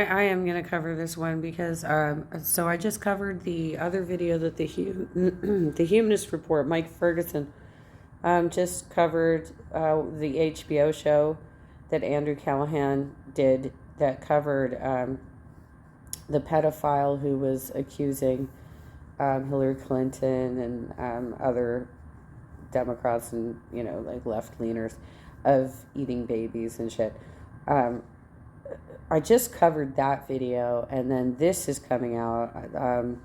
I am going to cover this one because so I just covered the other video that the Humanist Report, Mike Ferguson, just covered the HBO show that Andrew Callaghan did that covered the pedophile who was accusing Hillary Clinton and other Democrats and, like left-leaners of eating babies and shit. I just covered that video, and then this is coming out. I've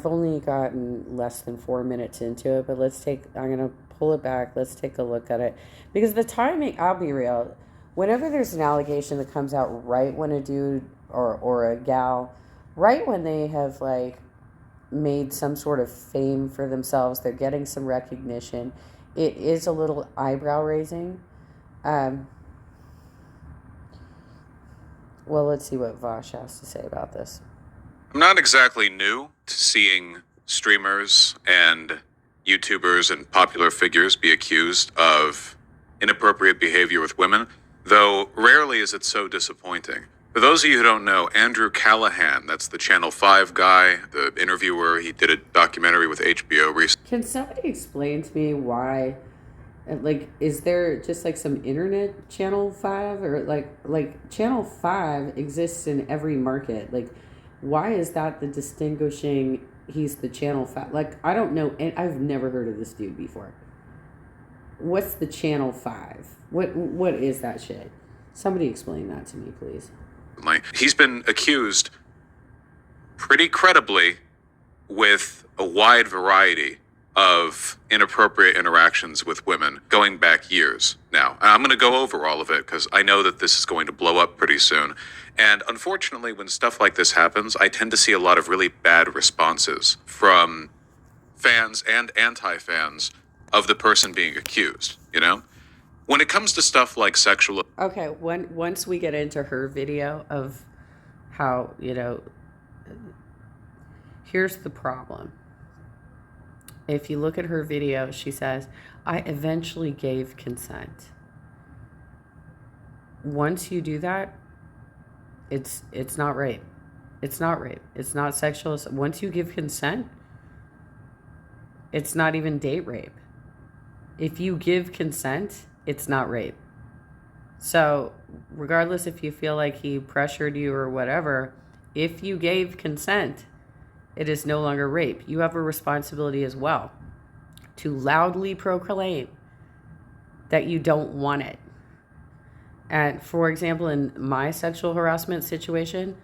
only gotten less than 4 minutes into it, but I'm going to pull it back. Let's take a look at it. Because the timing, I'll be real, whenever there's an allegation that comes out right when a dude or a gal, right when they have, like, made some sort of fame for themselves, they're getting some recognition, it is a little eyebrow-raising. Well, let's see what Vaush has to say about this. I'm not exactly new to seeing streamers and YouTubers and popular figures be accused of inappropriate behavior with women, though rarely is it so disappointing. For those of you who don't know, Andrew Callaghan, that's the Channel 5 guy, the interviewer, he did a documentary with HBO recently. Can somebody explain to me why, like, is there just like some internet Channel 5 or like Channel 5 exists in every market? Like, why is that the distinguishing, he's the Channel 5? Like, I don't know, and I've never heard of this dude before. What's the Channel 5? What is that shit? Somebody explain that to me, please. He's been accused pretty credibly with a wide variety of inappropriate interactions with women going back years now. And I'm going to go over all of it because I know that this is going to blow up pretty soon. And unfortunately, when stuff like this happens, I tend to see a lot of really bad responses from fans and anti-fans of the person being accused, When it comes to stuff like sexual... Okay, once we get into her video of how, here's the problem. If you look at her video, she says, I eventually gave consent. Once you do that, it's not rape. It's not rape. It's not sexual. Once you give consent, it's not even date rape. If you give consent, it's not rape. So regardless if you feel like he pressured you or whatever, if you gave consent, it is no longer rape. You have a responsibility as well to loudly proclaim that you don't want it. And for example, in my sexual harassment situation,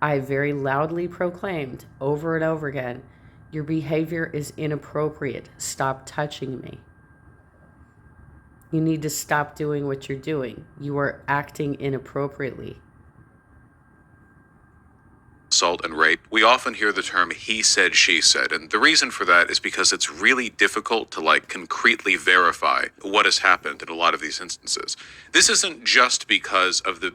I very loudly proclaimed over and over again, your behavior is inappropriate. Stop touching me. You need to stop doing what you're doing. You are acting inappropriately. Assault and rape, we often hear the term he said, she said. And the reason for that is because it's really difficult to concretely verify what has happened in a lot of these instances. This isn't just because of the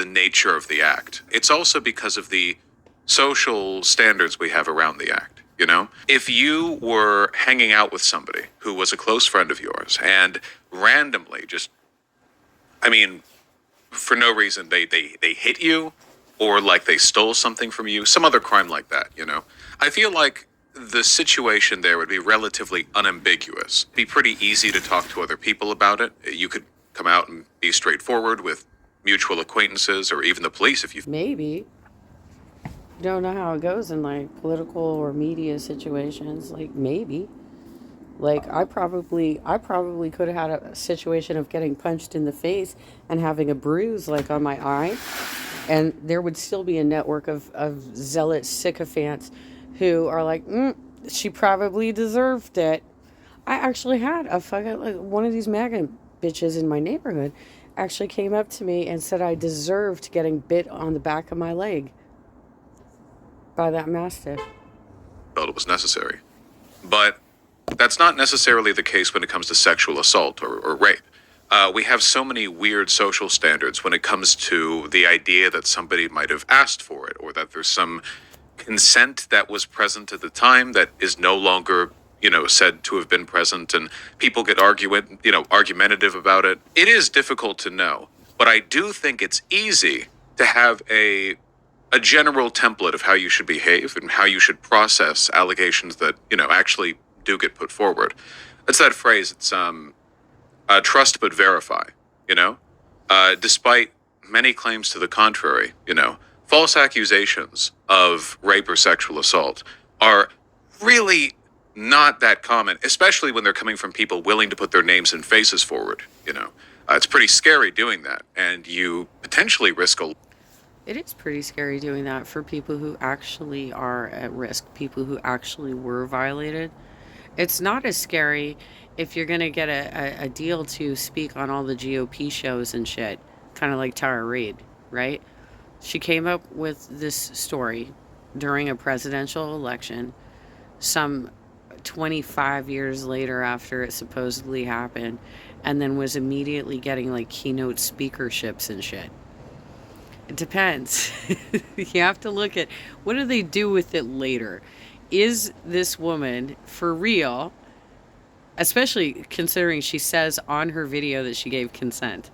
nature of the act. It's also because of the social standards we have around the act. If you were hanging out with somebody who was a close friend of yours and randomly for no reason, they hit you, or they stole something from you, some other crime like that, I feel like the situation there would be relatively unambiguous. It'd be pretty easy to talk to other people about it. You could come out and be straightforward with mutual acquaintances or even the police if you... Maybe. Don't know how it goes in political or media situations. Maybe. I probably could have had a situation of getting punched in the face and having a bruise on my eye. And there would still be a network of zealot sycophants who are she probably deserved it. I actually had a fucking, one of these MAGA bitches in my neighborhood actually came up to me and said I deserved getting bit on the back of my leg by that mastiff. Felt it was necessary. But that's not necessarily the case when it comes to sexual assault or rape. We have so many weird social standards when it comes to the idea that somebody might have asked for it, or that there's some consent that was present at the time that is no longer, said to have been present, and people get argumentative about it. It is difficult to know. But I do think it's easy to have a general template of how you should behave and how you should process allegations that, actually do get put forward. That's that phrase. It's trust but verify, you know? Despite many claims to the contrary, false accusations of rape or sexual assault are really not that common, especially when they're coming from people willing to put their names and faces forward, it's pretty scary doing that, and you potentially risk a... It is pretty scary doing that for people who actually are at risk, people who actually were violated. It's not as scary if you're going to get a deal to speak on all the GOP shows and shit, kind of like Tara Reid, right? She came up with this story during a presidential election, some 25 years later after it supposedly happened, and then was immediately getting like keynote speakerships and shit. It depends. You have to look at what do they do with it later. Is this woman for real, especially considering she says on her video that she gave consent?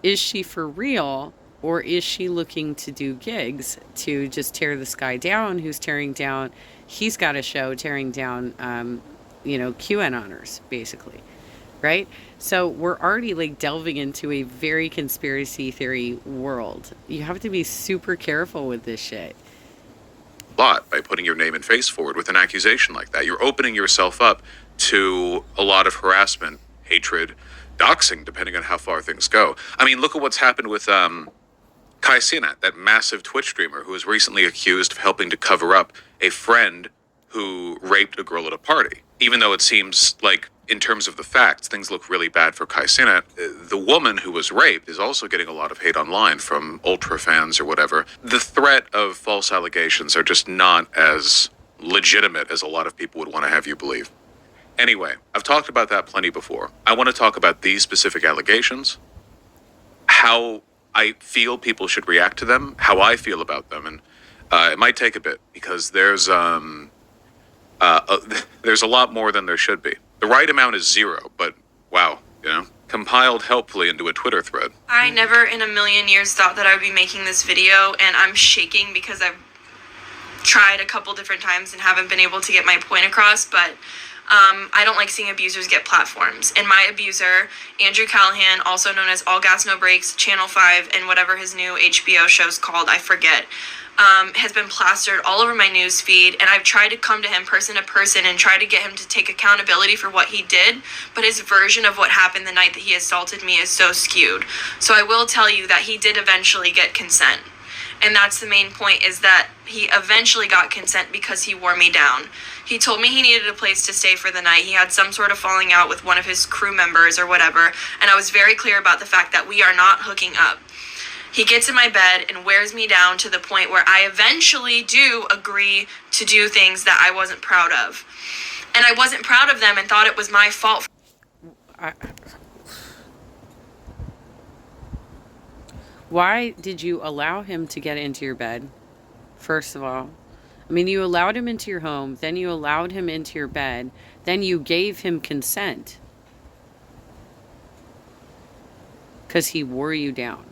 Is she for real, or is she looking to do gigs to just tear this guy down who's tearing down, he's got a show tearing down, QAnoners, basically, right? So we're already like delving into a very conspiracy theory world. You have to be super careful with this shit. Lot by putting your name and face forward with an accusation like that. You're opening yourself up to a lot of harassment, hatred, doxing, depending on how far things go. I mean, look at what's happened with Kai Cenat, that massive Twitch streamer who was recently accused of helping to cover up a friend who raped a girl at a party. Even though it seems like, in terms of the facts, things look really bad for Kai Cenat, the woman who was raped is also getting a lot of hate online from ultra fans or whatever. The threat of false allegations are just not as legitimate as a lot of people would want to have you believe. Anyway, I've talked about that plenty before. I want to talk about these specific allegations, how I feel people should react to them, how I feel about them, and it might take a bit because there's a lot more than there should be. The right amount is 0, but wow, compiled helpfully into a Twitter thread. I never in a million years thought that I would be making this video, and I'm shaking because I've tried a couple different times and haven't been able to get my point across, but I don't like seeing abusers get platforms. And my abuser, Andrew Callaghan, also known as All Gas No Breaks, Channel 5, and whatever his new HBO show's called, I forget, has been plastered all over my news feed, and I've tried to come to him person to person and try to get him to take accountability for what he did, but his version of what happened the night that he assaulted me is so skewed. So I will tell you that he did eventually get consent. And that's the main point, is that he eventually got consent because he wore me down. He told me he needed a place to stay for the night. He had some sort of falling out with one of his crew members or whatever, and I was very clear about the fact that we are not hooking up. He gets in my bed and wears me down to the point where I eventually do agree to do things that I wasn't proud of. And I wasn't proud of them and thought it was my fault. Why did you allow him to get into your bed, first of all? I mean, you allowed him into your home, then you allowed him into your bed, then you gave him consent. Because he wore you down.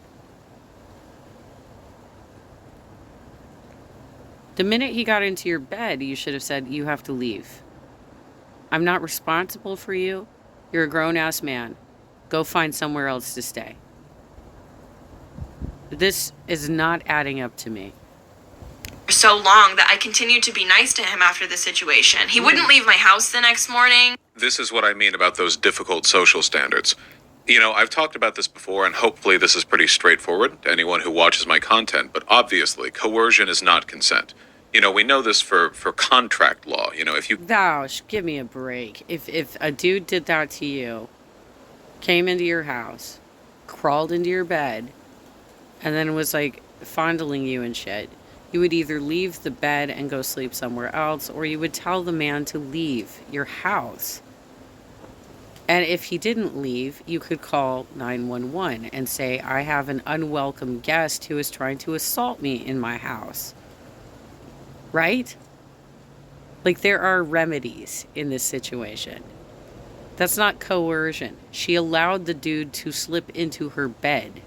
The minute he got into your bed, you should have said, you have to leave. I'm not responsible for you. You're a grown-ass man. Go find somewhere else to stay. This is not adding up to me. So long that I continued to be nice to him after the situation. He wouldn't leave my house the next morning. This is what I mean about those difficult social standards. I've talked about this before, and hopefully this is pretty straightforward to anyone who watches my content, but obviously coercion is not consent. We know this for contract law. If you... Vaush, give me a break. If a dude did that to you, came into your house, crawled into your bed, and then was like fondling you and shit, you would either leave the bed and go sleep somewhere else, or you would tell the man to leave your house. And if he didn't leave, you could call 911 and say, I have an unwelcome guest who is trying to assault me in my house. Right? Like, there are remedies in this situation. That's not coercion. She allowed the dude to slip into her bed.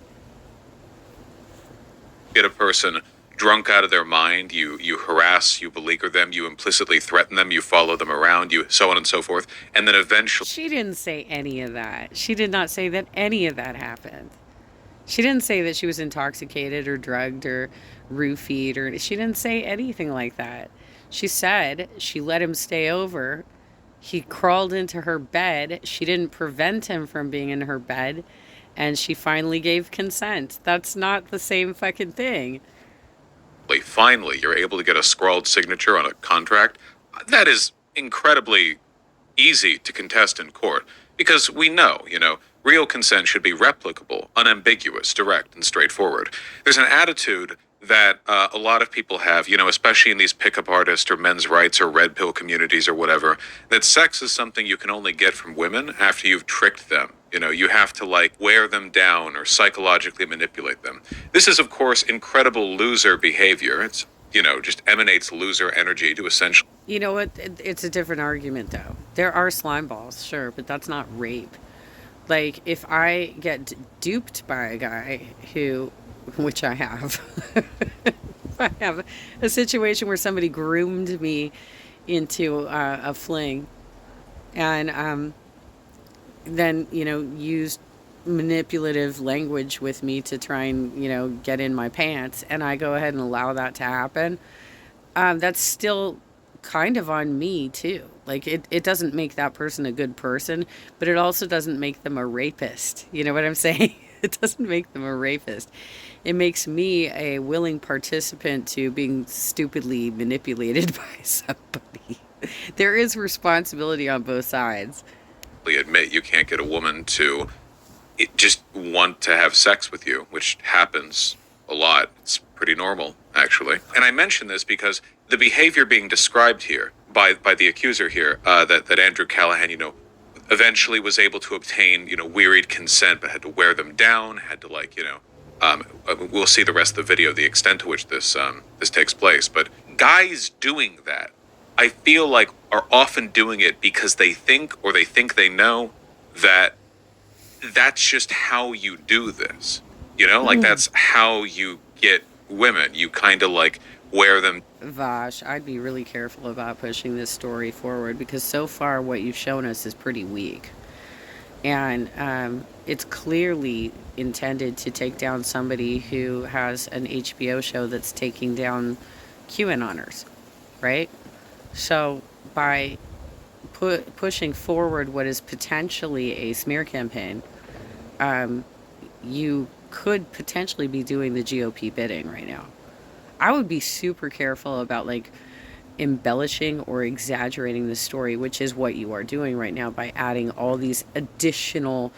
get a person drunk out of their mind, you harass, you beleaguer them, you implicitly threaten them, you follow them around, you so on and so forth, and then eventually She didn't say any of that. She did not say that any of that happened. She didn't say that she was intoxicated or drugged or roofied, or she didn't say anything like that. She said she let him stay over. He crawled into her bed. She didn't prevent him from being in her bed, and she finally gave consent. That's not the same fucking thing. finally you're able to get a scrawled signature on a contract. That is incredibly easy to contest in court because we know, real consent should be replicable, unambiguous, direct, and straightforward. There's an attitude that a lot of people have, especially in these pickup artist or men's rights or red pill communities or whatever, that sex is something you can only get from women after you've tricked them. You have to wear them down or psychologically manipulate them. This is, of course, incredible loser behavior. It's, just emanates loser energy to essentially. You know what? It's a different argument, though. There are slime balls, sure, but that's not rape. Like, if I get duped by a guy who, which I have, if I have a situation where somebody groomed me into a fling and then, used manipulative language with me to try and, get in my pants, and I go ahead and allow that to happen, that's still kind of on me too. Like, it doesn't make that person a good person, but it also doesn't make them a rapist. You know what I'm saying? It doesn't make them a rapist. It makes me a willing participant to being stupidly manipulated by somebody. There is responsibility on both sides. Admit you can't get a woman to just want to have sex with you, which happens a lot. It's pretty normal, actually. And I mention this because the behavior being described here by the accuser here, that Andrew Callaghan, eventually was able to obtain, wearied consent, but had to wear them down, had to we'll see the rest of the video, the extent to which this takes place. But guys doing that, I feel like, are often doing it because they think they know that that's just how you do this. That's how you get women. You kind of wear them. Vaush, I'd be really careful about pushing this story forward because so far what you've shown us is pretty weak. And it's clearly intended to take down somebody who has an HBO show that's taking down QAnoners, right? So by pushing forward what is potentially a smear campaign, you could potentially be doing the GOP bidding right now. I would be super careful about embellishing or exaggerating the story, which is what you are doing right now by adding all these additional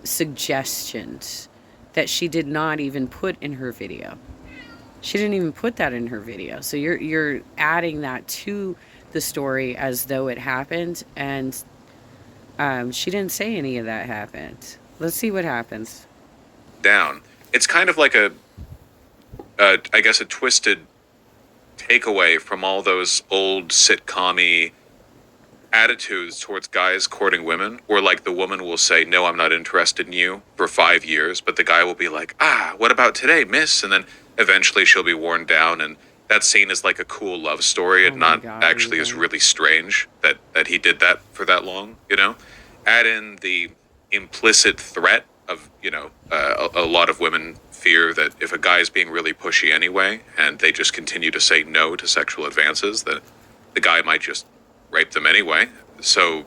suggestions that she did not even put in her video. She didn't even put that in her video. So you're adding that to the story as though it happened, and she didn't say any of that happened. Let's see what happens. Down. It's kind of like I guess a twisted takeaway from all those old sitcom-y attitudes towards guys courting women, where the woman will say, "No, I'm not interested in you," for 5 years, but the guy will be like, "What about today, miss?" And then eventually she'll be worn down, and that's seen as a cool love story, and not actually as really strange that he did that for that long. Add in the implicit threat of a lot of women fear that if a guy is being really pushy anyway, and they just continue to say no to sexual advances, that the guy might just rape them anyway. So,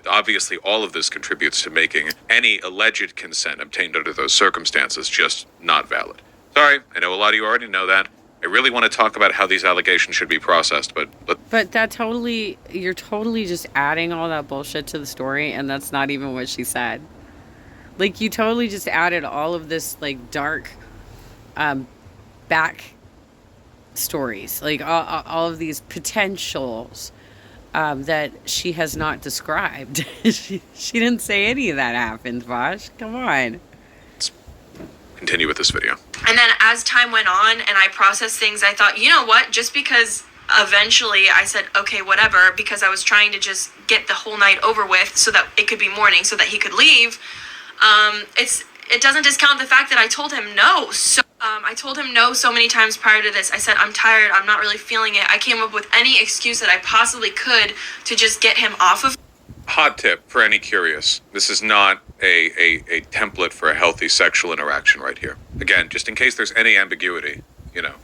obviously all of this contributes to making any alleged consent obtained under those circumstances just not valid. Sorry, I know a lot of you already know that. I really want to talk about how these allegations should be processed, but you're totally just adding all that bullshit to the story, and that's not even what she said. You totally just added all of this dark back stories, all of these potentials that she has not described. she didn't say any of that happened, Vaush. Come on. Let's continue with this video. And then as time went on and I processed things, I thought, you know what, just because eventually I said, okay, whatever, because I was trying to just get the whole night over with so that it could be morning so that he could leave. it doesn't discount the fact that I told him no. So I told him no so many times prior to this. I said, I'm tired. I'm not really feeling it. I came up with any excuse that I possibly could to just get him off of. Hot tip for any curious. This is not a template for a healthy sexual interaction right here. Again, just in case there's any ambiguity, you know.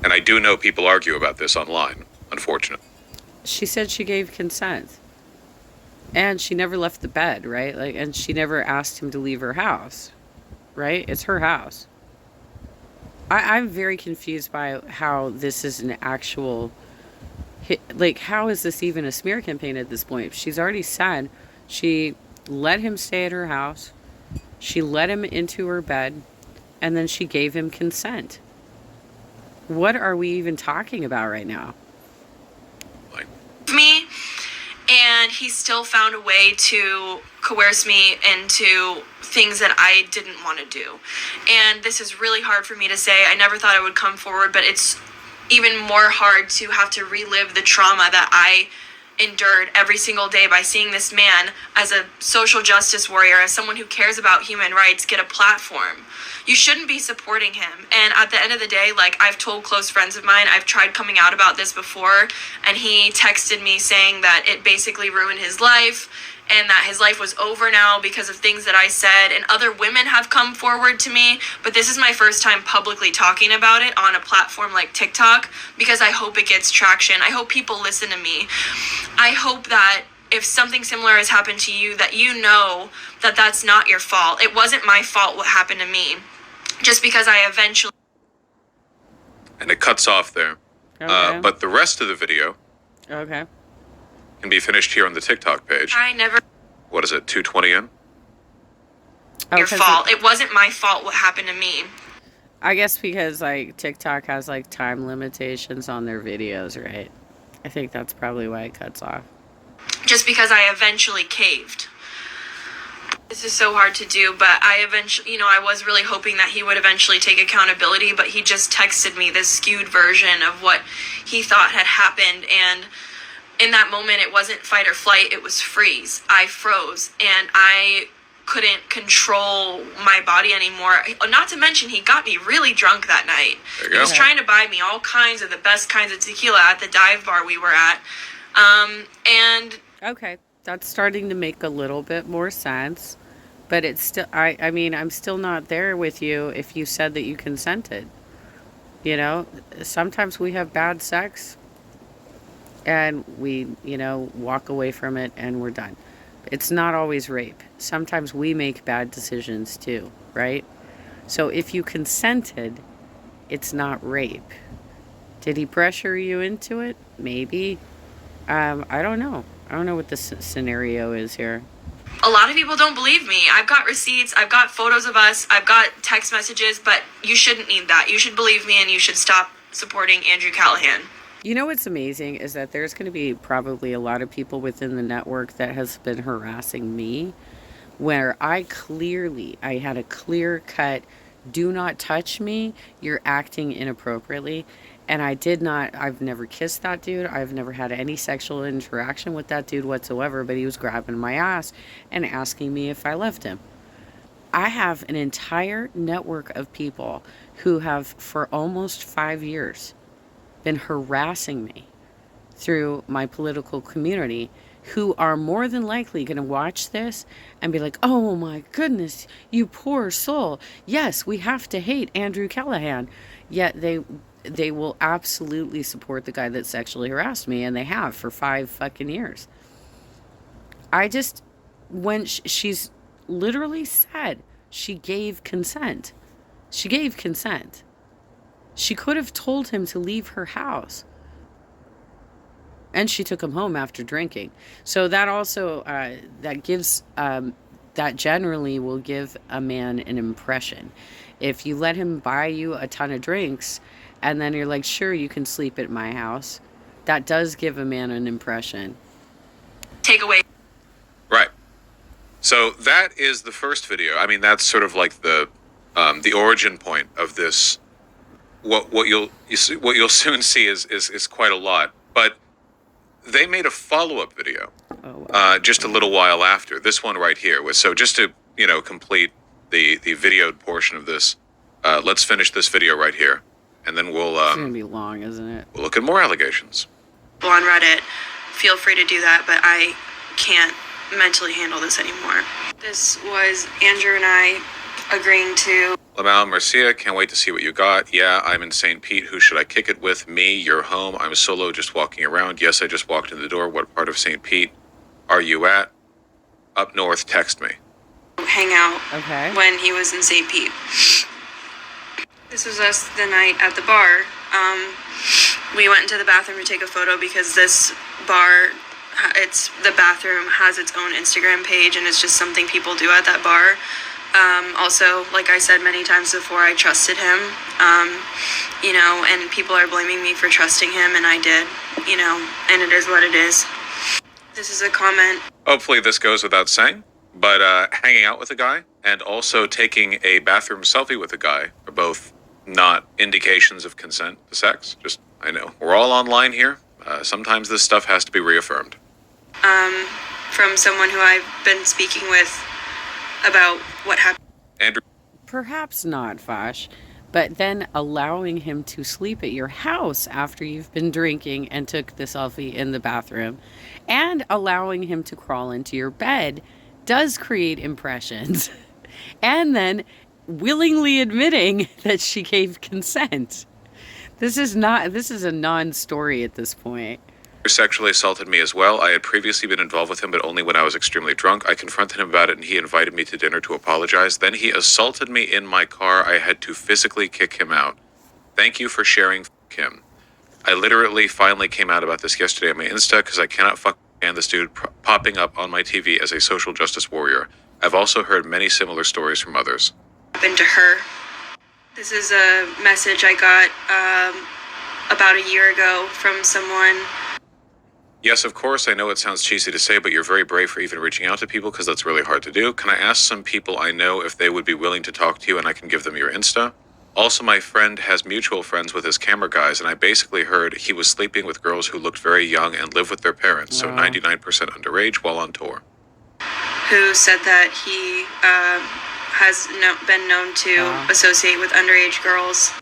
And I do know people argue about this online, unfortunately. She said she gave consent. And she never left the bed, right? Like, and she never asked him to leave her house, right? It's her house. I'm very confused by how this is an actual, like, how is this even a smear campaign at this point? She's already said she let him stay at her house, she let him into her bed, and then she gave him consent. What are we even talking about right now? Me, and he still found a way to coerce me into things that I didn't want to do. And this is really hard for me to say. I never thought I would come forward, but it's even more hard to have to relive the trauma that I endured every single day by seeing this man as a social justice warrior, as someone who cares about human rights, get a platform. You shouldn't be supporting him. And at the end of the day, like, I've told close friends of mine, I've tried coming out about this before, and he texted me saying that it basically ruined his life and that his life was over now because of things that I said. And other women have come forward to me, but this is my first time publicly talking about it on a platform like TikTok, because I hope it gets traction. I hope people listen to me. I hope that if something similar has happened to you, that you know that that's not your fault. It wasn't my fault what happened to me, just because I eventually... And it cuts off there. Okay. But the rest of the video Okay. can be finished here on the TikTok page. I never... What is it, 2:20 in? Your fault. It wasn't my fault what happened to me. I guess because, like, TikTok has, like, time limitations on their videos, right? I think that's probably why it cuts off. Just because I eventually caved. This is so hard to do, but I eventually, I was really hoping that he would eventually take accountability, but he just texted me this skewed version of what he thought had happened, and in that moment, it wasn't fight or flight, it was freeze. I froze, and I couldn't control my body anymore. Not to mention, he got me really drunk that night. There you He was go. trying to buy me all kinds of the best kinds of tequila at the dive bar we were at. And Okay, that's starting to make a little bit more sense, but it's still, I mean, I'm still not there with you if you said that you consented. You know, sometimes we have bad sex and we, walk away from it and we're done. It's not always rape. Sometimes we make bad decisions too, right? So if you consented, it's not rape. Did he pressure you into it? Maybe. I don't know. I don't know what the scenario is here. a lot of people don't believe me. I've got receipts, I've got photos of us, I've got text messages, but you shouldn't need that. You should believe me and you should stop supporting Andrew Callaghan. You know what's amazing is that there's going to be probably a lot of people within the network that has been harassing me, where I had a clear cut, do not touch me, you're acting inappropriately. And I've never kissed that dude. I've never had any sexual interaction with that dude whatsoever, but he was grabbing my ass and asking me if I loved him. I have an entire network of people who have, for almost 5 years, been harassing me through my political community, who are more than likely going to watch this and be like, oh my goodness, you poor soul. Yes, we have to hate Andrew Callaghan. Yet they will absolutely support the guy that sexually harassed me, and they have for 5 fucking years. When she's literally said she gave consent. She gave consent. She could have told him to leave her house. And she took him home after drinking. So that also, that generally will give a man an impression. If you let him buy you a ton of drinks, and then you're like, sure, you can sleep at my house, that does give a man an impression. Take away. Right. So that is the first video. I mean, that's sort of like the origin point of this. What you'll soon see is quite a lot. But they made a follow-up video Oh, wow. just a little while after this one right here. So just to complete the videoed portion of this. Let's finish this video right here, and then we'll It's gonna be long, isn't it? we'll look at more allegations. On Reddit, feel free to do that, but I can't mentally handle this anymore. This was Andrew and I agreeing to. Lamal Mercia, can't wait to see what you got. Yeah, I'm in St. Pete. Who should I kick it with? Me, you're home. I'm solo, just walking around. Yes, I just walked in the door. What part of St. Pete are you at? Up north, text me. Hang out when he was in St. Pete. This was us the night at the bar. We went into the bathroom to take a photo because this bar, the bathroom has its own Instagram page, and it's just something people do at that bar. Also, like I said many times before, I trusted him, and people are blaming me for trusting him, and I did, and it is what it is. This is a comment. Hopefully this goes without saying, but hanging out with a guy and also taking a bathroom selfie with a guy are both not indications of consent to sex. Just, I know, we're all online here. Sometimes this stuff has to be reaffirmed. From someone who I've been speaking with about what happened. Andrew. Perhaps not, Vaush, but then allowing him to sleep at your house after you've been drinking and took the selfie in the bathroom, and allowing him to crawl into your bed does create impressions. And then willingly admitting that she gave consent. This is a non-story at this point. Sexually assaulted me as well. I had previously been involved with him, but only when I was extremely drunk. I confronted him about it, and he invited me to dinner to apologize. Then he assaulted me in my car. I had to physically kick him out. Thank you for sharing, him. I literally finally came out about this yesterday on my Insta because I cannot stand this dude popping up on my TV as a social justice warrior. I've also heard many similar stories from others. Happened to her. This is a message I got about a year ago from someone. Yes, of course, I know it sounds cheesy to say, but you're very brave for even reaching out to people because that's really hard to do. Can I ask some people I know if they would be willing to talk to you and I can give them your Insta? Also, my friend has mutual friends with his camera guys, and I basically heard he was sleeping with girls who looked very young and live with their parents, so 99% underage while on tour. Who said that he has been known to associate with underage girls.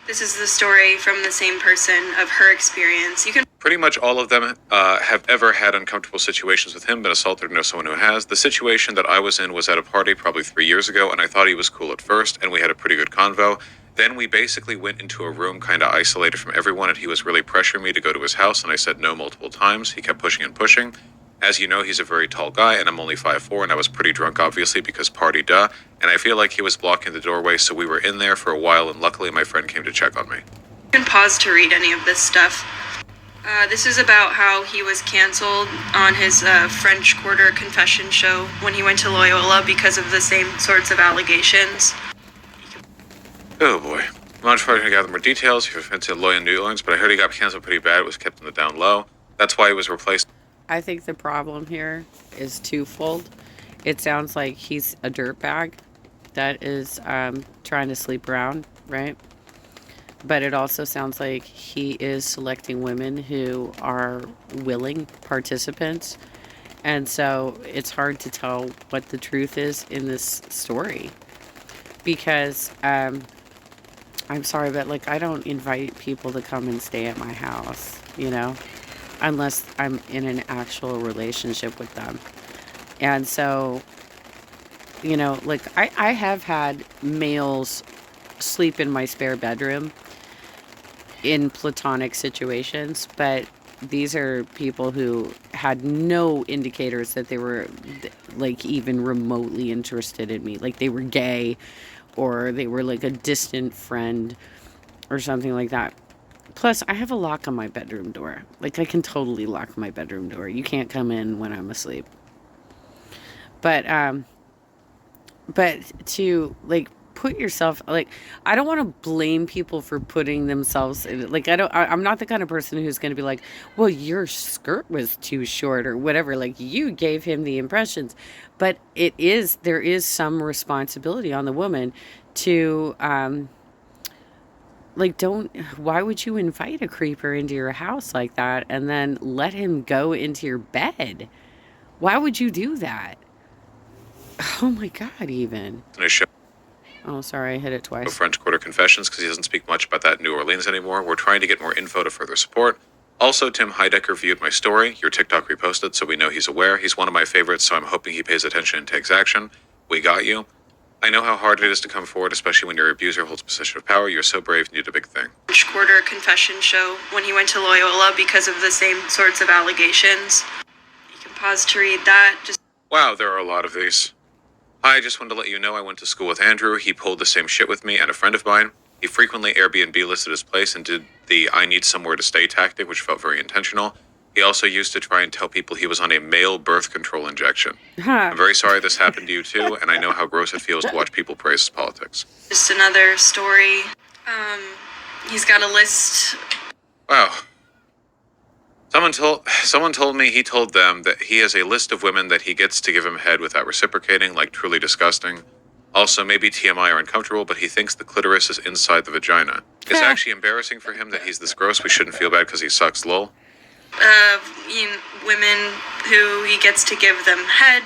This is the story from the same person of her experience. You can. Pretty much all of them have ever had uncomfortable situations with him, been assaulted, or know someone who has. The situation that I was in was at a party probably 3 years ago, and I thought he was cool at first, and we had a pretty good convo. Then we basically went into a room kind of isolated from everyone, and he was really pressuring me to go to his house, and I said no multiple times. He kept pushing and pushing. As you know, he's a very tall guy, and I'm only 5'4", and I was pretty drunk, obviously, because party duh. And I feel like he was blocking the doorway, so we were in there for a while, and luckily my friend came to check on me. You can pause to read any of this stuff. This is about how he was canceled on his French Quarter confession show when he went to Loyola because of the same sorts of allegations. Oh boy. I'm not trying to gather more details. He went to Loyola New Orleans, but I heard he got canceled pretty bad. It was kept in the down low. That's why he was replaced. I think the problem here is twofold. It sounds like he's a dirtbag that is trying to sleep around, right? But it also sounds like he is selecting women who are willing participants. And so it's hard to tell what the truth is in this story. Because, I'm sorry, but like, I don't invite people to come and stay at my house, unless I'm in an actual relationship with them. And so, like, I have had males sleep in my spare bedroom in platonic situations, but these are people who had no indicators that they were like even remotely interested in me, like they were gay or they were like a distant friend or something like that. Plus, I have a lock on my bedroom door. Like, I can totally lock my bedroom door. You can't come in when I'm asleep. But to like put yourself, like, I don't want to blame people for putting themselves in, like, I'm not the kind of person who's going to be like, well, your skirt was too short or whatever, like, you gave him the impressions. But there is some responsibility on the woman to why would you invite a creeper into your house like that and then let him go into your bed? Why would you do that? Oh my God, even. Oh, sorry, I hit it twice. French Quarter Confessions because he doesn't speak much about that in New Orleans anymore. We're trying to get more info to further support. Also, Tim Heidecker viewed my story. Your TikTok reposted, so we know he's aware. He's one of my favorites, so I'm hoping he pays attention and takes action. We got you. I know how hard it is to come forward, especially when your abuser holds a position of power. You're so brave and you did a big thing. French Quarter Confession show when he went to Loyola because of the same sorts of allegations. You can pause to read that. Wow, there are a lot of these. Hi, I just wanted to let you know I went to school with Andrew. He pulled the same shit with me and a friend of mine. He frequently Airbnb listed his place and did the I need somewhere to stay tactic, which felt very intentional. He also used to try and tell people he was on a male birth control injection. I'm very sorry this happened to you too, and I know how gross it feels to watch people praise his politics. Just another story. He's got a list. Wow. Someone told me he told them that he has a list of women that he gets to give him head without reciprocating, like truly disgusting. Also, maybe TMI or uncomfortable, but he thinks the clitoris is inside the vagina. It's actually embarrassing for him that he's this gross. We shouldn't feel bad because he sucks, lol. Women who he gets to give him head.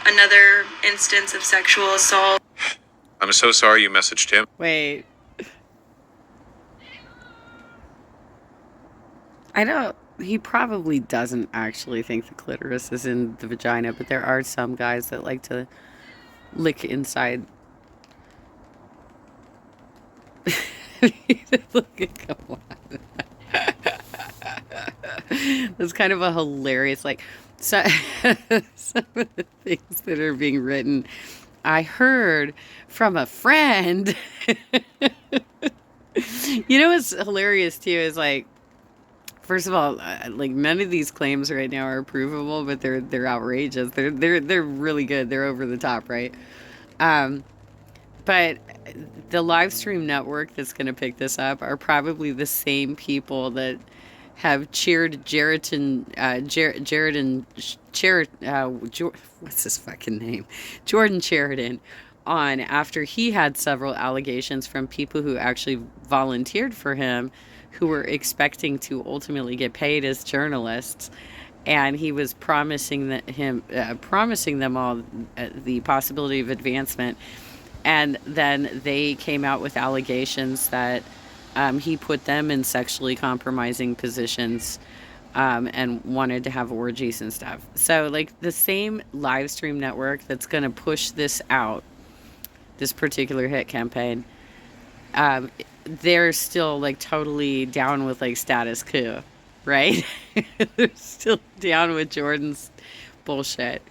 Another instance of sexual assault. I'm so sorry you messaged him. Wait. He probably doesn't actually think the clitoris is in the vagina, but there are some guys that like to lick inside. Come on. That's kind of a hilarious, some of the things that are being written. I heard from a friend. What's hilarious too is first of all, none of these claims right now are provable, but they're outrageous. They're really good. They're over the top, right? But the live stream network that's going to pick this up are probably the same people that have cheered what's his fucking name? Jordan Sheridan on after he had several allegations from people who actually volunteered for him, who were expecting to ultimately get paid as journalists, and he was promising them all the possibility of advancement, and then they came out with allegations that he put them in sexually compromising positions, and wanted to have orgies and stuff. So the same live stream network that's going to push this out, this particular hit campaign, they're still totally down with status quo, right? They're still down with Jordan's bullshit.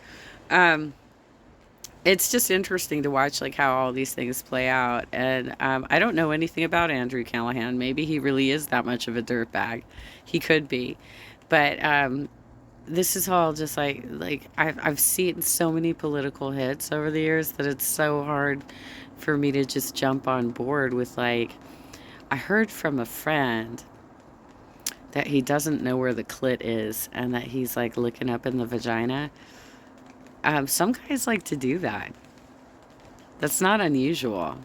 It's just interesting to watch how all these things play out. And I don't know anything about Andrew Callaghan. Maybe he really is that much of a dirtbag. He could be. But this is all just I've seen so many political hits over the years that it's so hard for me to just jump on board with I heard from a friend that he doesn't know where the clit is and that he's looking up in the vagina. Some guys like to do that. That's not unusual.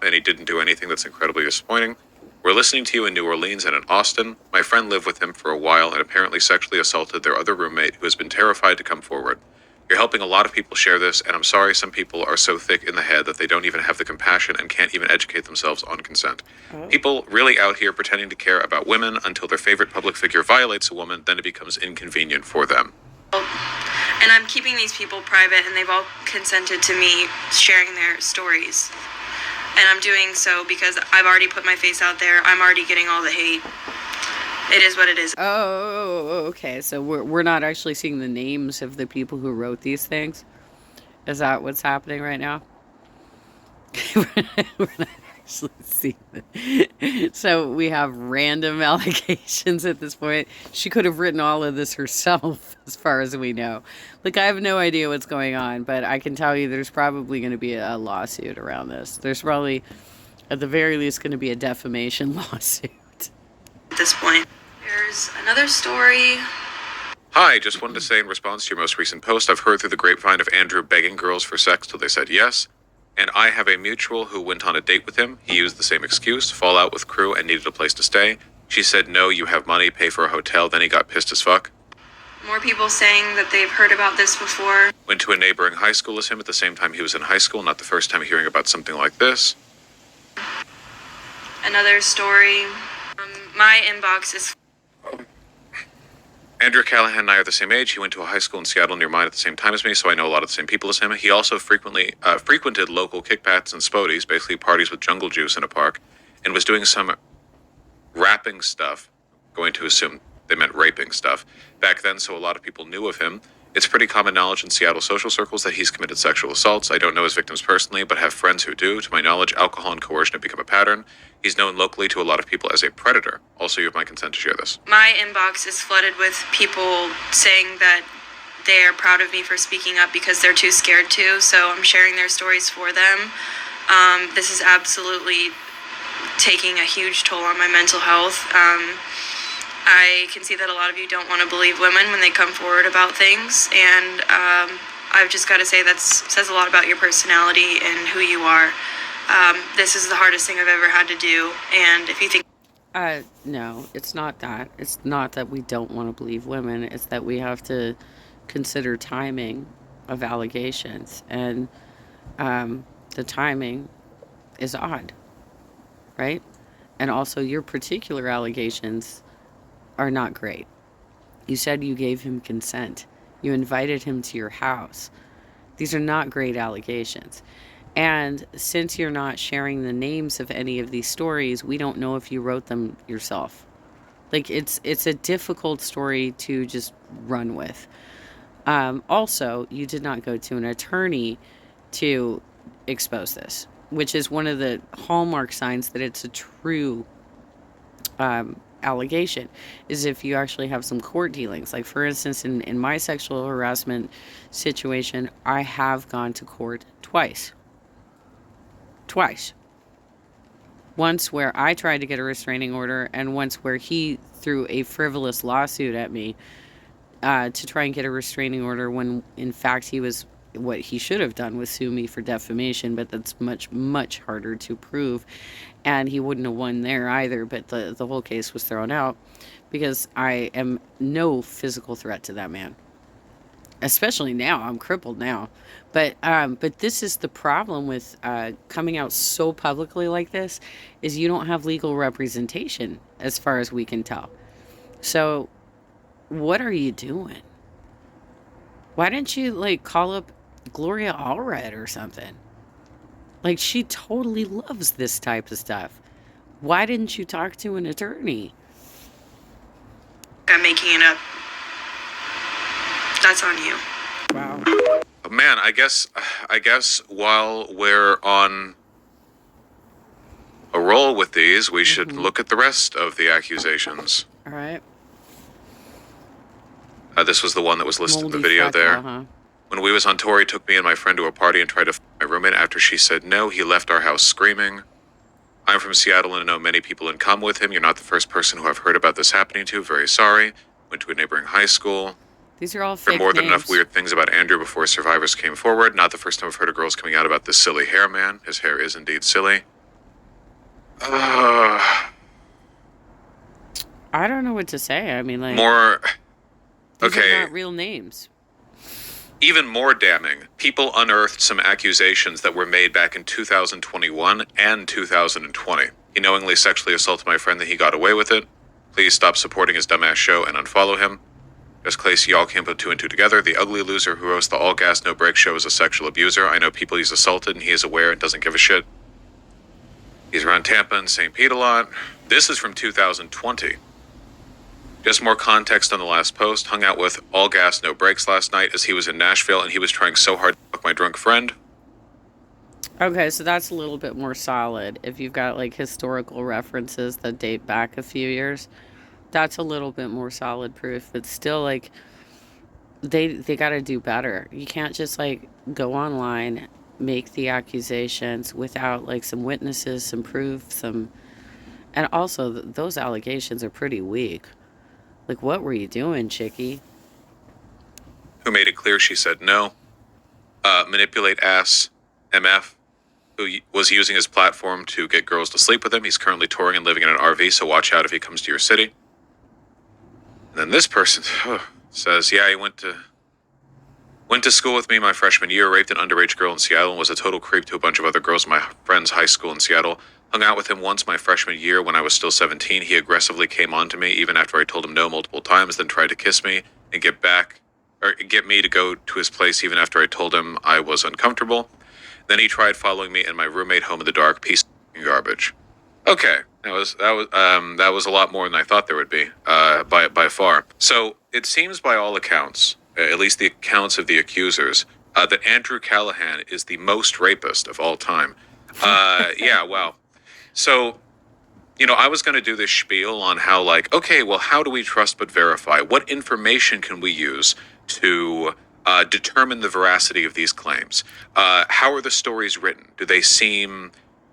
And he didn't do anything that's incredibly disappointing. We're listening to you in New Orleans and in Austin. My friend lived with him for a while and apparently sexually assaulted their other roommate who has been terrified to come forward. You're helping a lot of people share this, and I'm sorry some people are so thick in the head that they don't even have the compassion and can't even educate themselves on consent. Oh. People really out here pretending to care about women until their favorite public figure violates a woman, then it becomes inconvenient for them. And I'm keeping these people private, and they've all consented to me sharing their stories. And I'm doing so because I've already put my face out there. I'm already getting all the hate. It is what it is. Oh, okay. So we're not actually seeing the names of the people who wrote these things? Is that what's happening right now? We're not actually seeing it. So we have random allegations at this point. She could have written all of this herself, as far as we know. I have no idea what's going on, but I can tell you there's probably going to be a lawsuit around this. There's probably, at the very least, going to be a defamation lawsuit. At this point. There's another story. Hi, just wanted to say in response to your most recent post, I've heard through the grapevine of Andrew begging girls for sex till they said yes. And I have a mutual who went on a date with him. He used the same excuse, fall out with crew and needed a place to stay. She said, no, you have money, pay for a hotel. Then he got pissed as fuck. More people saying that they've heard about this before. Went to a neighboring high school as him at the same time he was in high school. Not the first time hearing about something like this. Another story. My inbox is... Andrew Callaghan and I are the same age. He went to a high school in Seattle near mine at the same time as me, so I know a lot of the same people as him. He also frequented local kickbacks and spodies, basically parties with jungle juice in a park, and was doing some rapping stuff, going to assume they meant raping stuff, back then, so a lot of people knew of him. It's pretty common knowledge in Seattle social circles that he's committed sexual assaults. I don't know his victims personally, but have friends who do. To my knowledge, alcohol and coercion have become a pattern. He's known locally to a lot of people as a predator. Also, you have my consent to share this. My inbox is flooded with people saying that they are proud of me for speaking up because they're too scared to, so I'm sharing their stories for them. This is absolutely taking a huge toll on my mental health. I can see that a lot of you don't want to believe women when they come forward about things, and I've just got to say that says a lot about your personality and who you are. This is the hardest thing I've ever had to do, and if you think... No, it's not that. It's not that we don't want to believe women. It's that we have to consider timing of allegations, and the timing is odd, right? And also your particular allegations are not great. You said you gave him consent. You invited him to your house. These are not great allegations. And since you're not sharing the names of any of these stories, we don't know if you wrote them yourself. Like, it's a difficult story to just run with. Also, you did not go to an attorney to expose this, which is one of the hallmark signs that it's a true allegation, is if you actually have some court dealings. Like, for instance, in my sexual harassment situation, I have gone to court twice. Once where I tried to get a restraining order, and once where he threw a frivolous lawsuit at me to try and get a restraining order, when in fact what he should have done was sue me for defamation, but that's much, much harder to prove. And he wouldn't have won there either, but the whole case was thrown out because I am no physical threat to that man. Especially now, I'm crippled now. But this is the problem with coming out so publicly like this, is you don't have legal representation as far as we can tell. So what are you doing? Why didn't you call up Gloria Allred or something? Like, she totally loves this type of stuff. Why didn't you talk to an attorney? I'm making it up. That's on you. Wow. Man, I guess while we're on a roll with these, we should look at the rest of the accusations. All right. This was the one that was listed in the Moldy video freckle, there. huh? When we was on tour, he took me and my friend to a party and tried to f my roommate. After she said no, he left our house screaming. I'm from Seattle and know many people in common with him. You're not the first person who I've heard about this happening to. Very sorry. Went to a neighboring high school. These are all Heard fake more than names. enough weird things about Andrew before survivors came forward. Not the first time I've heard of girls coming out about this silly hair man. His hair is indeed silly. I don't know what to say. I mean, More... these Okay. are not real names. Even more damning, people unearthed some accusations that were made back in 2021 and 2020. He knowingly sexually assaulted my friend, that he got away with it. Please stop supporting his dumbass show and unfollow him. Just Clace, y'all can't put two and two together. The ugly loser who hosts the All Gas No Break show is a sexual abuser. I know people he's assaulted, and he is aware and doesn't give a shit. He's around Tampa and St. Pete a lot. This is from 2020. Just more context on the last post. Hung out with All Gas No Breaks last night as he was in Nashville, and he was trying so hard to fuck my drunk friend. Okay, so that's a little bit more solid. If you've got historical references that date back a few years, that's a little bit more solid proof. But still, they got to do better. You can't just go online, make the accusations without some witnesses, some proof, and also those allegations are pretty weak. What were you doing, chickie? Who made it clear she said no. Manipulate ass MF, who was using his platform to get girls to sleep with him. He's currently touring and living in an RV, so watch out if he comes to your city. And then this person, Says, yeah, he went to school with me my freshman year, raped an underage girl in Seattle, and was a total creep to a bunch of other girls in my friend's high school in Seattle. Hung out with him once my freshman year when I was still 17. He aggressively came on to me even after I told him no multiple times, then tried to kiss me and get me to go to his place even after I told him I was uncomfortable. Then he tried following me and my roommate home in the dark, piece of garbage. Okay, that was a lot more than I thought there would be, by far. So it seems, by all accounts, at least the accounts of the accusers, that Andrew Callaghan is the most rapist of all time. Yeah, wow. So, I was going to do this spiel on how, like, okay, well, how do we trust but verify? What information can we use to determine the veracity of these claims? How are the stories written? Do they seem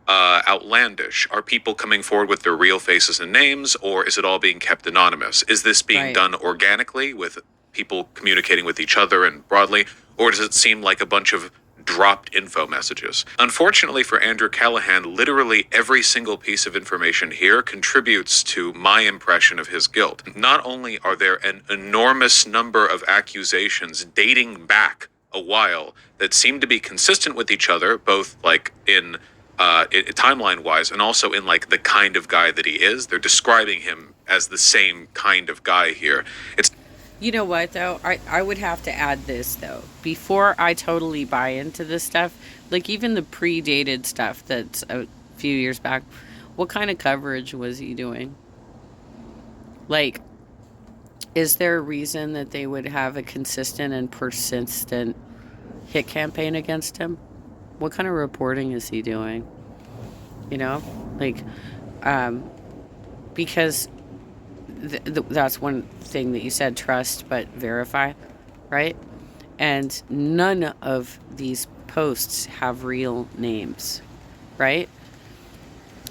outlandish? Are people coming forward with their real faces and names, or is it all being kept anonymous? Is this being done organically with people communicating with each other and broadly, or does it seem like a bunch of dropped info messages? Unfortunately for Andrew Callaghan, literally every single piece of information here contributes to my impression of his guilt. Not only are there an enormous number of accusations dating back a while that seem to be consistent with each other, both like in timeline wise and also in like the kind of guy that he is. They're describing him as the same kind of guy here. It's You know what, though? I would have to add this, though. Before I totally buy into this stuff, like even the predated stuff that's a few years back, what kind of coverage was he doing? Like, is there a reason that they would have a consistent and persistent hit campaign against him? What kind of reporting is he doing? Like, because that's one thing that you said, trust but verify, right? And none of these posts have real names, right?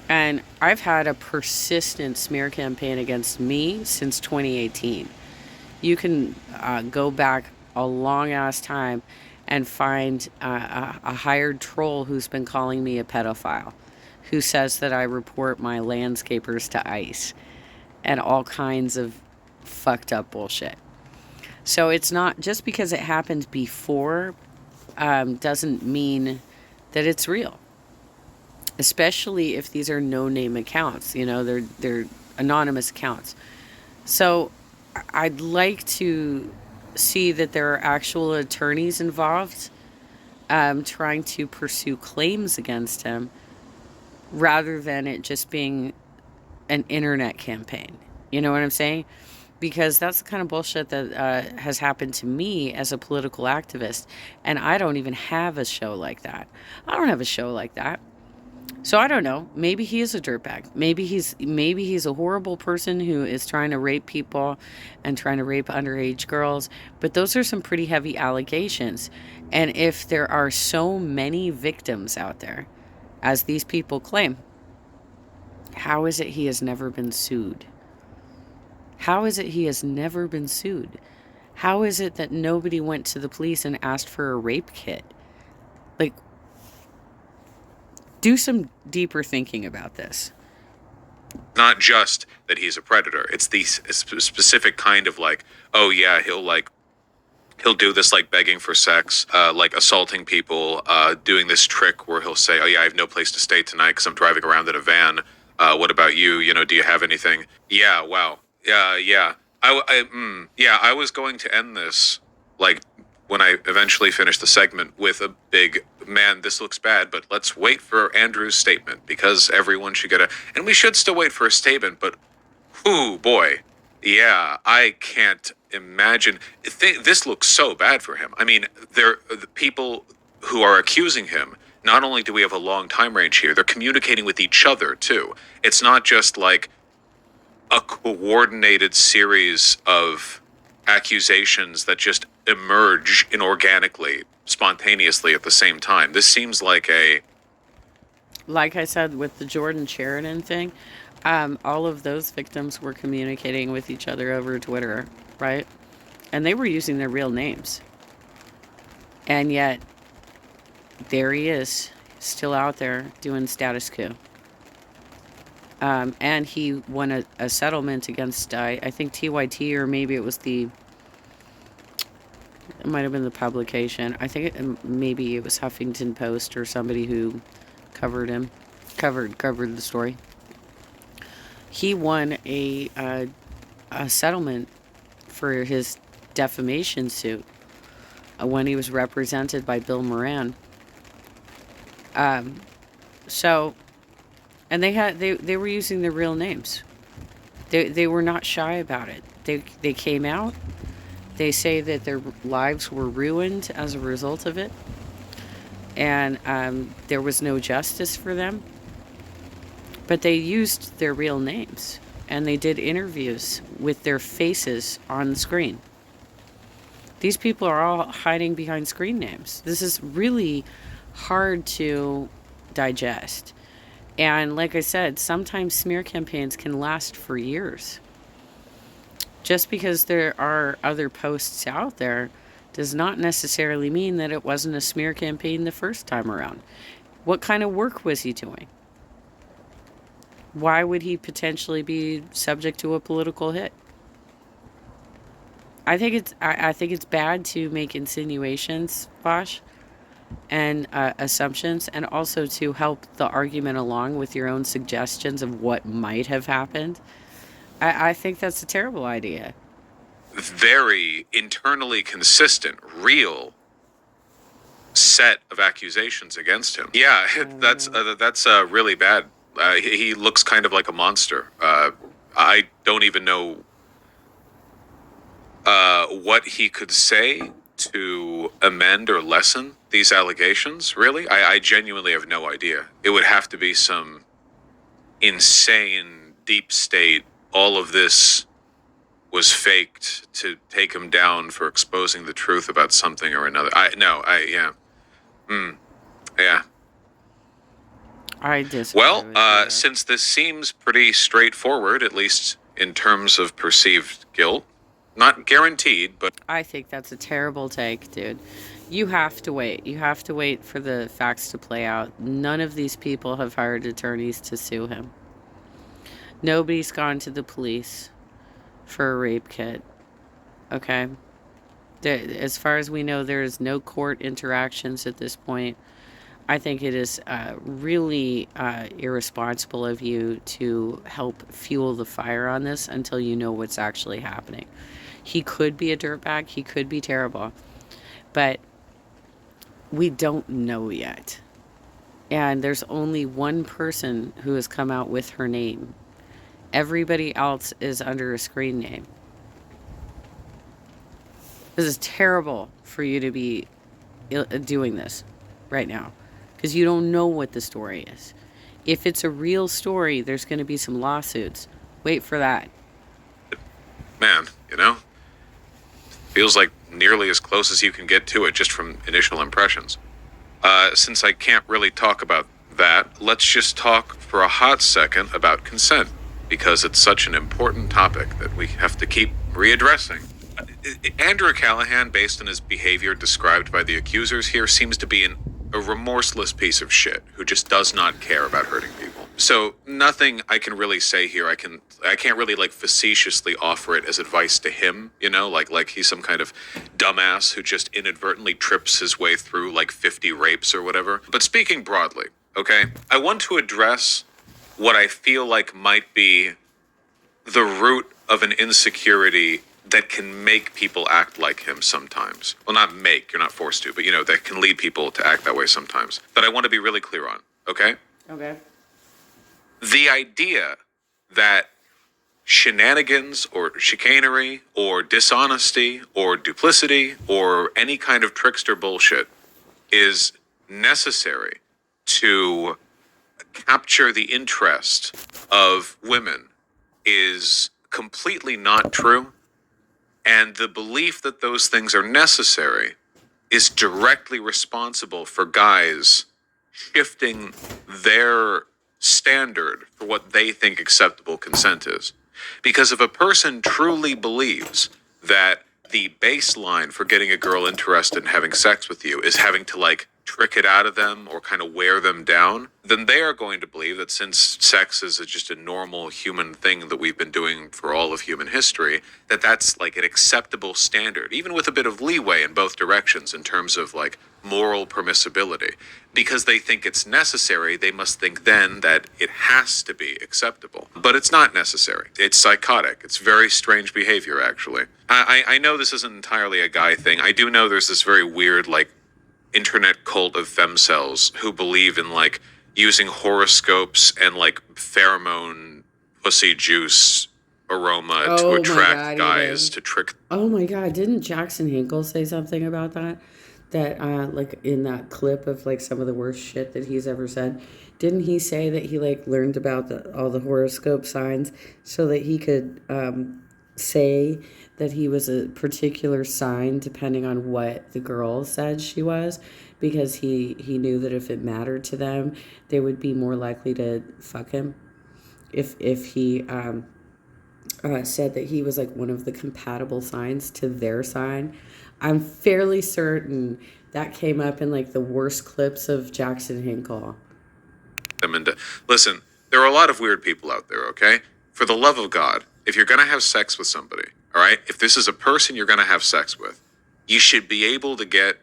And I've had a persistent smear campaign against me since 2018. You can go back a long ass time and find a hired troll who's been calling me a pedophile, who says that I report my landscapers to ICE, and all kinds of fucked up bullshit. So it's not just because it happened before doesn't mean that it's real. Especially if these are no-name accounts, they're anonymous accounts. So I'd like to see that there are actual attorneys involved trying to pursue claims against him, rather than it just being an internet campaign. You know what I'm saying? Because that's the kind of bullshit that has happened to me as a political activist. And I don't even have a show like that. I don't have a show like that. So I don't know. Maybe he is a dirtbag. Maybe he's a horrible person who is trying to rape people and trying to rape underage girls. But those are some pretty heavy allegations. And if there are so many victims out there, as these people claim, how is it he has never been sued? How is it he has never been sued? How is it that nobody went to the police and asked for a rape kit? Like, do some deeper thinking about this. not just that he's a predator. It's the specific kind of like, oh yeah, he'll do this like begging for sex, like assaulting people, doing this trick where he'll say, oh yeah, I have no place to stay tonight because I'm driving around in a van. What about you? Do you have anything? Yeah, wow. Yeah. I was going to end this, like, when I eventually finished the segment with a big, man, this looks bad, but let's wait for Andrew's statement because everyone should and we should still wait for a statement, but, whoo, boy. Yeah, I can't imagine. This looks so bad for him. I mean, the people who are accusing him, not only do we have a long time range here, they're communicating with each other, too. It's not just like a coordinated series of accusations that just emerge inorganically, spontaneously at the same time. This seems like Like I said, with the Jordan Sheridan thing, all of those victims were communicating with each other over Twitter, right? And they were using their real names. And yet, there he is, still out there doing status quo. And he won a settlement against, I think, TYT, or maybe it was the It might have been the publication. I think maybe it was Huffington Post or somebody who covered the story. He won a settlement for his defamation suit when he was represented by Bill Moran. So, and they were using their real names. They were not shy about it. They came out. They say that their lives were ruined as a result of it, and there was no justice for them. But they used their real names, and they did interviews with their faces on the screen. These people are all hiding behind screen names. This is really hard to digest. And like I said, sometimes smear campaigns can last for years. Just because there are other posts out there does not necessarily mean that it wasn't a smear campaign the first time around. What kind of work was he doing? Why would he potentially be subject to a political hit? I think it's bad to make insinuations, Vaush, and assumptions, and also to help the argument along with your own suggestions of what might have happened. I think that's a terrible idea. Very internally consistent, real set of accusations against him. Yeah, that's really bad. He looks kind of like a monster. I don't even know what he could say to amend or lessen these allegations, really. I genuinely have no idea. It would have to be some insane deep state, all of this was faked to take him down for exposing the truth about something or another. Yeah. I disagree. Well, since this seems pretty straightforward, at least in terms of perceived guilt, not guaranteed, but I think that's a terrible take, dude. You have to wait. You have to wait for the facts to play out. None of these people have hired attorneys to sue him. Nobody's gone to the police for a rape kit. Okay? As far as we know, there is no court interactions at this point. I think it is really irresponsible of you to help fuel the fire on this until you know what's actually happening. He could be a dirtbag. He could be terrible. But we don't know yet. And there's only one person who has come out with her name. Everybody else is under a screen name. This is terrible for you to be doing this right now, because you don't know what the story is. If it's a real story, there's going to be some lawsuits. Wait for that. man, feels like nearly as close as you can get to it just from initial impressions. Since I can't really talk about that, let's just talk for a hot second about consent, because it's such an important topic that we have to keep readdressing. Andrew Callaghan, based on his behavior described by the accusers here, seems to be a remorseless piece of shit who just does not care about hurting people. So nothing I can really say here. I can't really facetiously offer it as advice to him, like he's some kind of dumbass who just inadvertently trips his way through 50 rapes or whatever. But speaking broadly, okay, I want to address what I feel like might be the root of an insecurity that can make people act like him sometimes. Well, not make, you're not forced to, but that can lead people to act that way sometimes. That I want to be really clear on, okay? Okay. The idea that shenanigans or chicanery or dishonesty or duplicity or any kind of trickster bullshit is necessary to capture the interest of women is completely not true. And the belief that those things are necessary is directly responsible for guys shifting their standard for what they think acceptable consent is. Because if a person truly believes that the baseline for getting a girl interested in having sex with you is having to trick it out of them or kind of wear them down, then they are going to believe that since sex is just a normal human thing that we've been doing for all of human history, that that's like an acceptable standard, even with a bit of leeway in both directions in terms of like moral permissibility. Because they think it's necessary, they must think then that it has to be acceptable. But it's not necessary. It's psychotic. It's very strange behavior, actually. I know this isn't entirely a guy thing. I do know there's this very weird, like, internet cult of femcels who believe in, like, using horoscopes and, like, pheromone pussy juice aroma to attract guys to trick. Oh my God, didn't Jackson Hinkle say something about that? That like in that clip of like some of the worst shit that he's ever said, didn't he say that he like learned about all the horoscope signs so that he could say that he was a particular sign depending on what the girl said she was, because he knew that if it mattered to them, they would be more likely to fuck him if he said that he was like one of the compatible signs to their sign. I'm fairly certain that came up in like the worst clips of Jackson Hinkle. Listen, there are a lot of weird people out there, okay? For the love of God, if you're going to have sex with somebody, all right, if this is a person you're going to have sex with, you should be able to get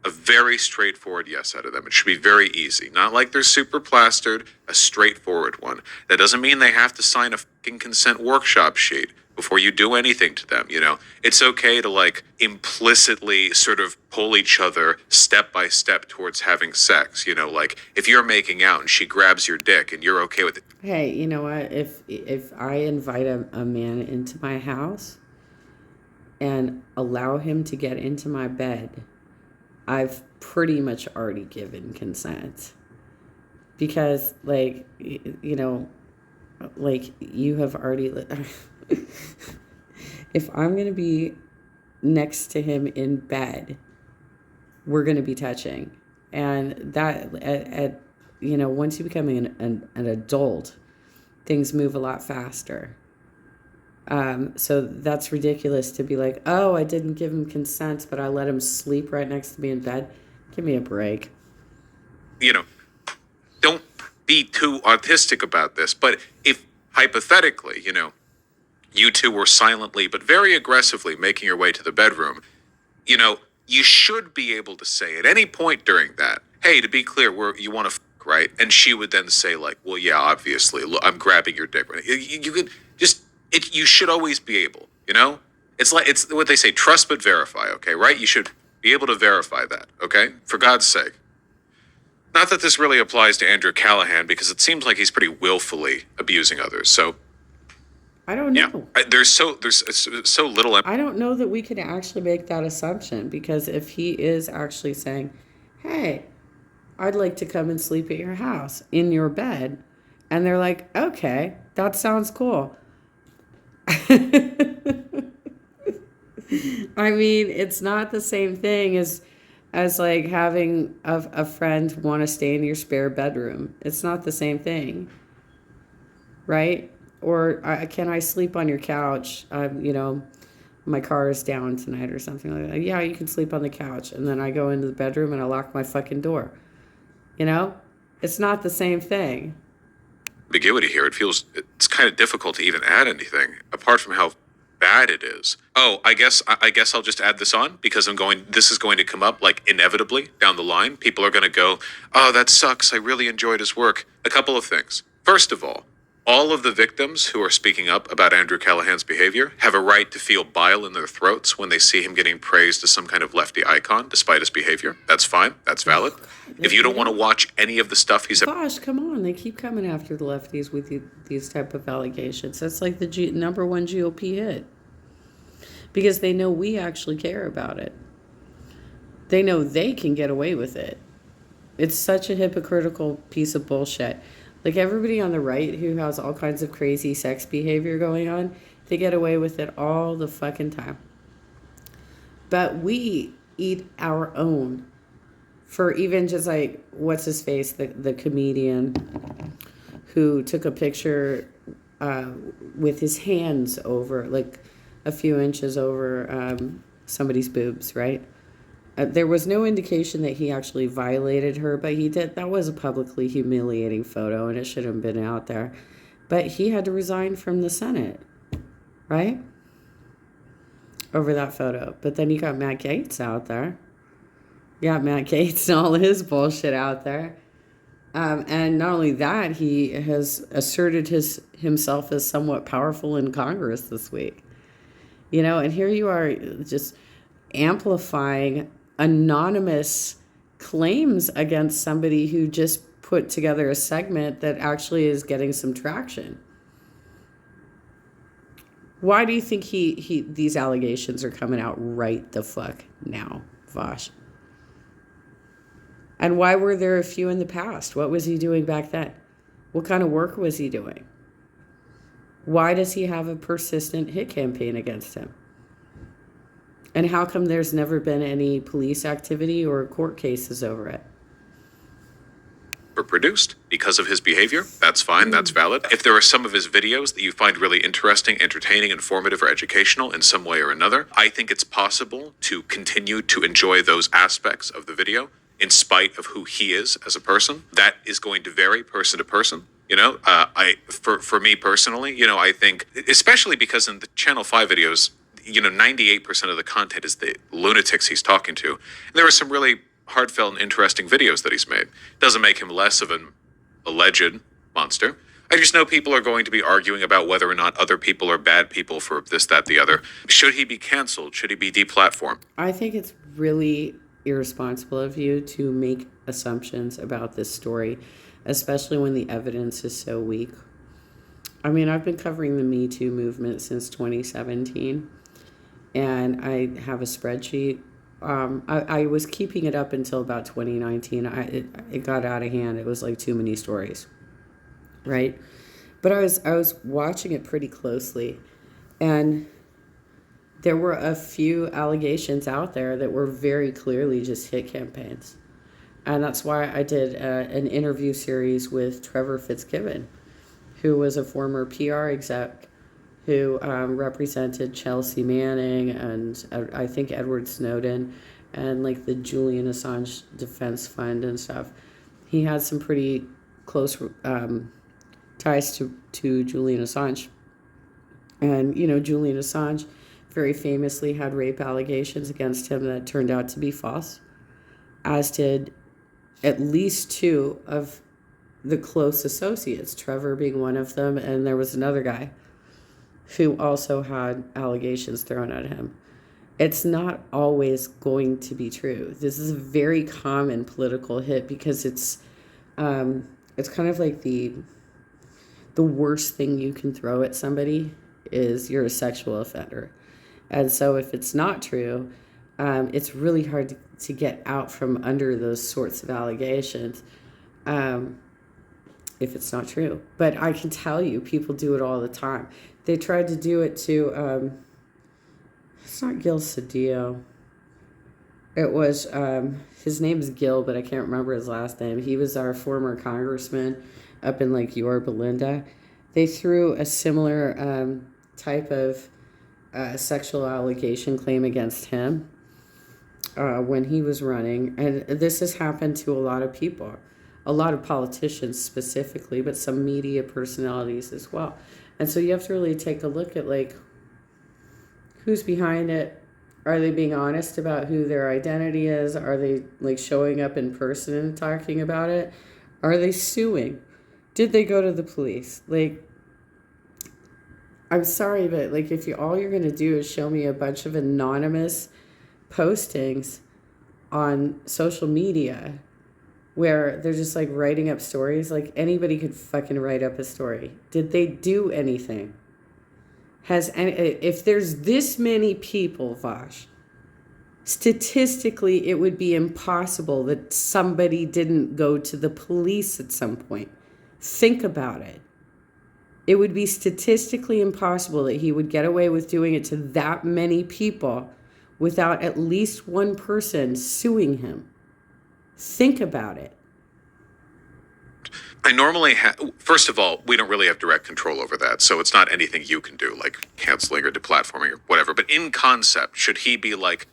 a very straightforward yes out of them. It should be very easy. Not like they're super plastered, a straightforward one. That doesn't mean they have to sign a fucking consent workshop sheet before you do anything to them, you know? It's okay to, like, implicitly sort of pull each other step by step towards having sex, you know? Like, if you're making out and she grabs your dick and you're okay with it. Hey, you know what? If I invite a man into my house and allow him to get into my bed, I've pretty much already given consent. Because, like, you know, like, you have already... If I'm going to be next to him in bed, we're going to be touching. And that, you know, once you become an adult, things move a lot faster. So that's ridiculous to be like, oh, I didn't give him consent, but I let him sleep right next to me in bed. Give me a break. You know, don't be too autistic about this. But if hypothetically, you know, you two were silently but very aggressively making your way to the bedroom, you know, you should be able to say at any point during that, hey, to be clear, you want to fuck, right? And she would then say, like, well, yeah, obviously, look, I'm grabbing your dick. Right? You could just, you should always be able, you know? It's what they say, trust but verify, okay, right? You should be able to verify that, okay? For God's sake. Not that this really applies to Andrew Callaghan, because it seems like he's pretty willfully abusing others, so... I don't know. Yeah, there's so little. I don't know that we could actually make that assumption, because if he is actually saying, hey, I'd like to come and sleep at your house in your bed, and they're like, okay, that sounds cool. I mean, it's not the same thing as like having a friend want to stay in your spare bedroom. It's not the same thing, right? Or can I sleep on your couch? You know, my car is down tonight or something like that. Yeah, you can sleep on the couch. And then I go into the bedroom and I lock my fucking door. You know? It's not the same thing. Ambiguity here. It's kind of difficult to even add anything apart from how bad it is. Oh, I guess I'll just add this on because this is going to come up like inevitably down the line. People are going to go, oh, that sucks. I really enjoyed his work. A couple of things. First of all of the victims who are speaking up about Andrew Callaghan's behavior have a right to feel bile in their throats when they see him getting praised as some kind of lefty icon despite his behavior. That's fine. That's valid. If you don't want to watch any of the stuff he's... Gosh, come on. They keep coming after the lefties with these type of allegations. That's like the number one GOP hit. Because they know we actually care about it. They know they can get away with it. It's such a hypocritical piece of bullshit. Like, everybody on the right who has all kinds of crazy sex behavior going on, they get away with it all the fucking time. But we eat our own. For even just like, what's his face, the comedian who took a picture with his hands over, like, a few inches over somebody's boobs, right? There was no indication that he actually violated her, but he did. That was a publicly humiliating photo, and it shouldn't have been out there. But he had to resign from the Senate, right? Over that photo. But then you got Matt Gaetz out there. You got Matt Gaetz and all his bullshit out there. And not only that, he has asserted himself as somewhat powerful in Congress this week. You know, and here you are just amplifying anonymous claims against somebody who just put together a segment that actually is getting some traction. Why do you think these allegations are coming out right the fuck now, Vaush? And why were there a few in the past? What was he doing back then? What kind of work was he doing? Why does he have a persistent hit campaign against him? And how come there's never been any police activity or court cases over it? Produced because of his behavior, that's fine, that's valid. If there are some of his videos that you find really interesting, entertaining, informative, or educational in some way or another, I think it's possible to continue to enjoy those aspects of the video in spite of who he is as a person. That is going to vary person to person. You know, for me personally, you know, I think, especially because in the Channel 5 videos, you know, 98% of the content is the lunatics he's talking to. And there are some really heartfelt and interesting videos that he's made. Doesn't make him less of an alleged monster. I just know people are going to be arguing about whether or not other people are bad people for this, that, the other. Should he be canceled? Should he be deplatformed? I think it's really irresponsible of you to make assumptions about this story, especially when the evidence is so weak. I mean, I've been covering the Me Too movement since 2017, and I have a spreadsheet. I was keeping it up until about 2019. It got out of hand. It was like too many stories, right? But I was watching it pretty closely, and there were a few allegations out there that were very clearly just hit campaigns. And that's why I did an interview series with Trevor Fitzgibbon, who was a former PR exec who represented Chelsea Manning and I think Edward Snowden and like the Julian Assange Defense Fund and stuff. He had some pretty close ties to Julian Assange. And, you know, Julian Assange very famously had rape allegations against him that turned out to be false, as did at least two of the close associates, Trevor being one of them, and there was another guy who also had allegations thrown at him. It's not always going to be true. This is a very common political hit because it's kind of like the worst thing you can throw at somebody is you're a sexual offender. And so if it's not true, it's really hard to get out from under those sorts of allegations if it's not true. But I can tell you, people do it all the time. They tried to do it to, it's not Gil Cedillo. It was, his name is Gil, but I can't remember his last name. He was our former congressman up in like Yorba Linda. They threw a similar type of sexual allegation claim against him when he was running. And this has happened to a lot of people, a lot of politicians specifically, but some media personalities as well. And so you have to really take a look at like, who's behind it? Are they being honest about who their identity is? Are they like showing up in person and talking about it? Are they suing? Did they go to the police? Like, I'm sorry, but like if all you're going to do is show me a bunch of anonymous postings on social media where they're just like writing up stories, like anybody could fucking write up a story. Did they do anything? If there's this many people, Vaush, statistically it would be impossible that somebody didn't go to the police at some point. Think about it. It would be statistically impossible that he would get away with doing it to that many people without at least one person suing him. Think about it. I normally first of all, we don't really have direct control over that, so it's not anything you can do, like canceling or deplatforming or whatever. But in concept, should he be like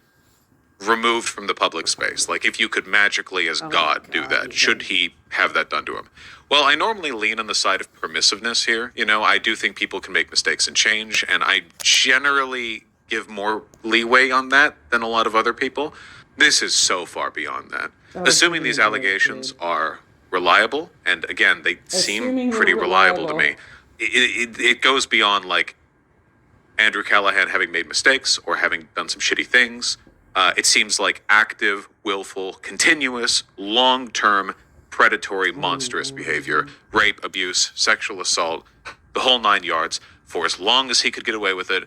removed from the public space? Like, if you could magically, as God, do that, should he have that done to him? Well, I normally lean on the side of permissiveness here. You know, I do think people can make mistakes and change, and I generally give more leeway on that than a lot of other people. This is so far beyond that. Assuming these allegations are reliable, and again, they seem pretty reliable to me. It goes beyond, like, Andrew Callaghan having made mistakes or having done some shitty things. It seems like active, willful, continuous, long-term, predatory, monstrous behavior, rape, abuse, sexual assault, the whole 9 yards, for as long as he could get away with it.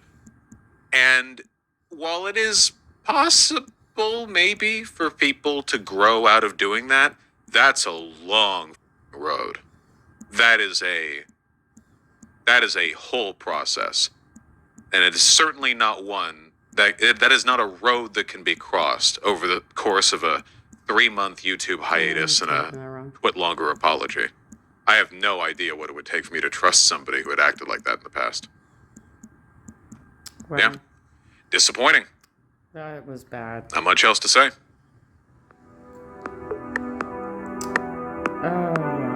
And while it is possible, maybe, for people to grow out of doing that, that's a long road. That is a whole process. And it is certainly not one that is not a road that can be crossed over the course of a 3-month YouTube hiatus and a quit longer apology. I have no idea what it would take for me to trust somebody who had acted like that in the past. Wow. Yeah. Disappointing. That was bad. Not much else to say. Oh,